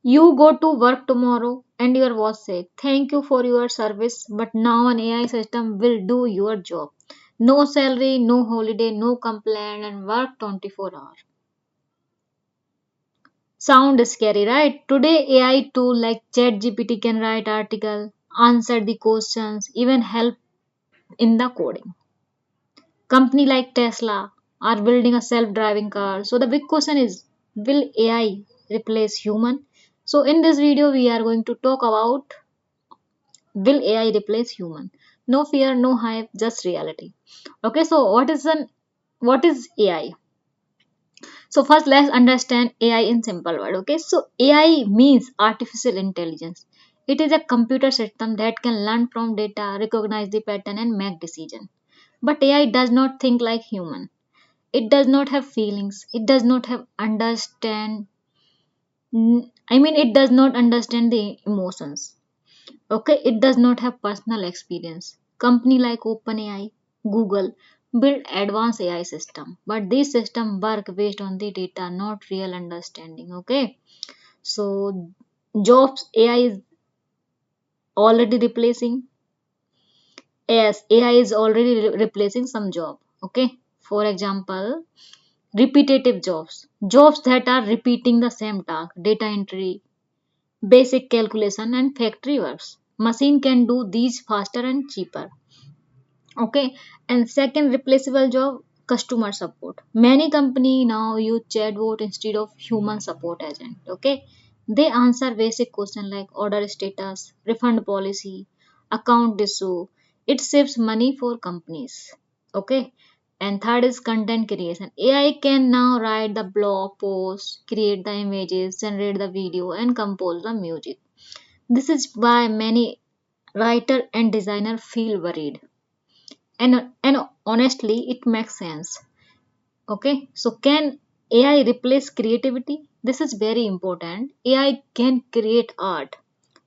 You go to work tomorrow and your boss say, "Thank you for your service, but now an AI system will do your job. No salary, no holiday, no complaint, and work 24 hours." Sound scary, right? Today, AI tool like ChatGPT can write article, answer the questions, even help in the coding. Company like Tesla are building a self-driving car. So the big question is, will AI replace human? So in this video, we are going to talk about, will AI replace human? No fear, no hype, just reality. Okay, so what is AI? So first let's understand AI in simple word. Okay, so AI means artificial intelligence. It is a computer system that can learn from data, recognize the pattern and make decision. But AI does not think like human. It does not have feelings. It does not have understand. It does not understand the emotions. Okay, it does not have personal experience. Company like OpenAI, Google build advanced AI system, but these system work based on the data, not real understanding. Okay, so jobs AI is already replacing. Yes, AI is already replacing some job. Okay, for example, repetitive jobs, jobs that are repeating the same task, data entry, basic calculation, and factory works. Machine can do these faster and cheaper. Okay, and second replaceable job, customer support. Many company now use chatbot instead of human support agent. Okay, they answer basic question like order status, refund policy, account issue. It saves money for companies. Okay, and third is content creation. AI can now write the blog post, create the images, generate the video, and compose the music. This is why many writer and designer feel worried, and honestly it makes sense. Okay, so can AI replace creativity? This is very important. AI can create art,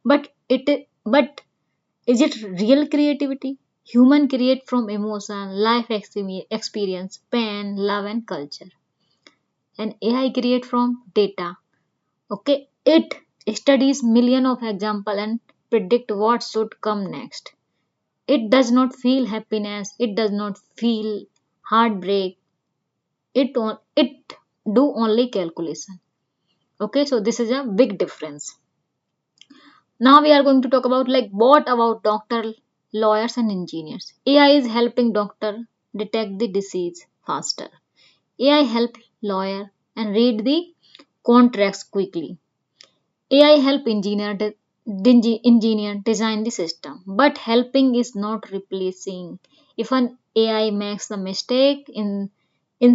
but but is it real creativity? Human create from emotion, life experience, pain, love and culture, and AI create from data. Okay, it studies million of example and predict what should come next. It does not feel happiness, it does not feel heartbreak, it do only calculation. Okay, so this is a big difference. Now we are going to talk about like what about doctor, lawyers and engineers. AI is helping doctor detect the disease faster. AI help lawyer and read the contracts quickly. AI help engineer design the system, but helping is not replacing. If an AI makes a mistake in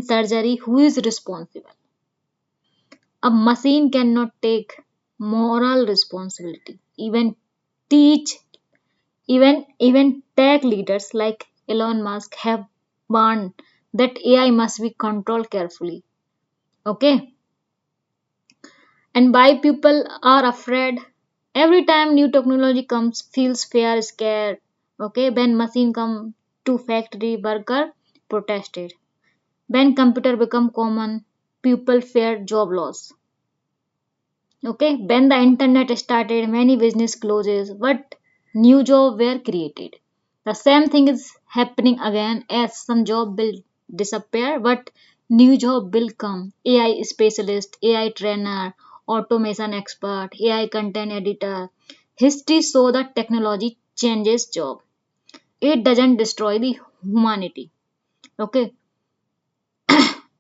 surgery, who is responsible? A machine cannot take moral responsibility. Teach even tech leaders like Elon Musk have warned that AI must be controlled carefully. Okay, and why people are afraid? Every time new technology comes, feels fear, scared. Okay, when machine come to factory, worker protested. When computer become common, people fear job loss. Okay, when the internet started, many business closes, but new job were created. The same thing is happening again, as some job will disappear, but new job will come. AI specialist, AI trainer, automation expert, AI content editor. History show that technology changes job. It doesn't destroy the humanity. Okay.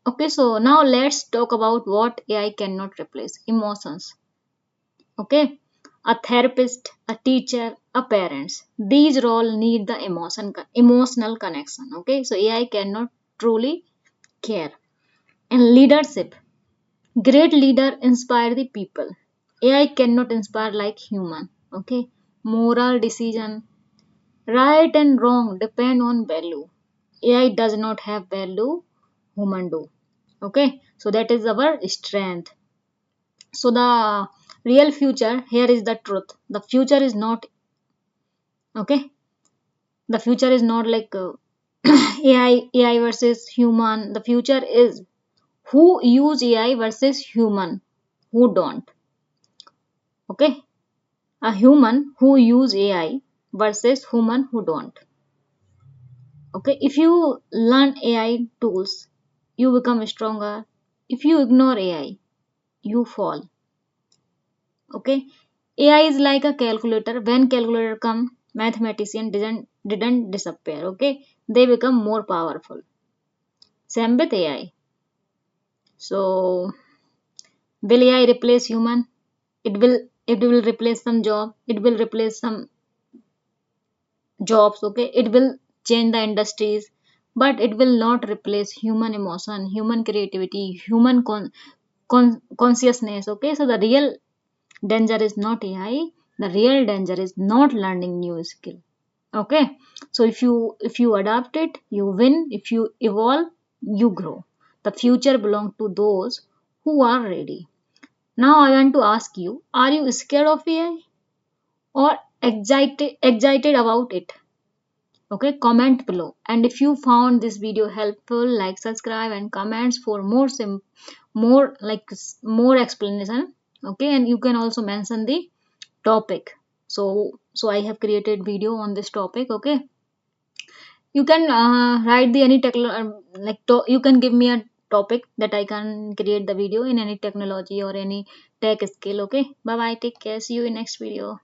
Okay, so now let's talk about what AI cannot replace. Emotions. Okay, a therapist, a teacher, a parents, these all need the emotional connection. Okay, so AI cannot truly care. And leadership, great leader inspire the people. AI cannot inspire like human. Okay, moral decision, right and wrong depend on value. AI does not have value, human do. Okay, so that is our strength. So the real future, here is the truth. The future is not, okay, the future is not like AI versus human. The future is who use AI versus human who don't. Okay, a human who use AI versus human who don't. Okay, if you learn AI tools, you become stronger. If you ignore AI, you fall. Okay, AI is like a calculator. When calculator come, mathematician didn't disappear. Okay, they become more powerful. Same with AI. So will AI replace human? It will replace some job. It will replace some jobs. Okay, it will change the industries, but it will not replace human emotion, human creativity, human consciousness. Okay, so the real danger is not AI. The real danger is not learning new skill. Okay, so if you adapt it, you win. If you evolve, you grow. The future belongs to those who are ready. Now I want to ask you, are you scared of AI or excited about it? Okay, comment below. And if you found this video helpful, like, subscribe and comments for more explanation. Okay, and you can also mention the topic. So I have created video on this topic. Okay, you can write the any you can give me a topic that I can create the video in any technology or any tech skill. Okay, bye bye, take care, see you in next video.